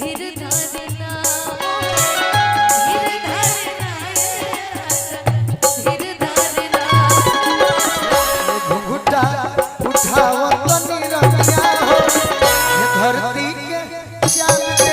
धीर धरना धीर धरना धीर धरना घुंघटा उठाओ तो निरनिया हो धरती के चांद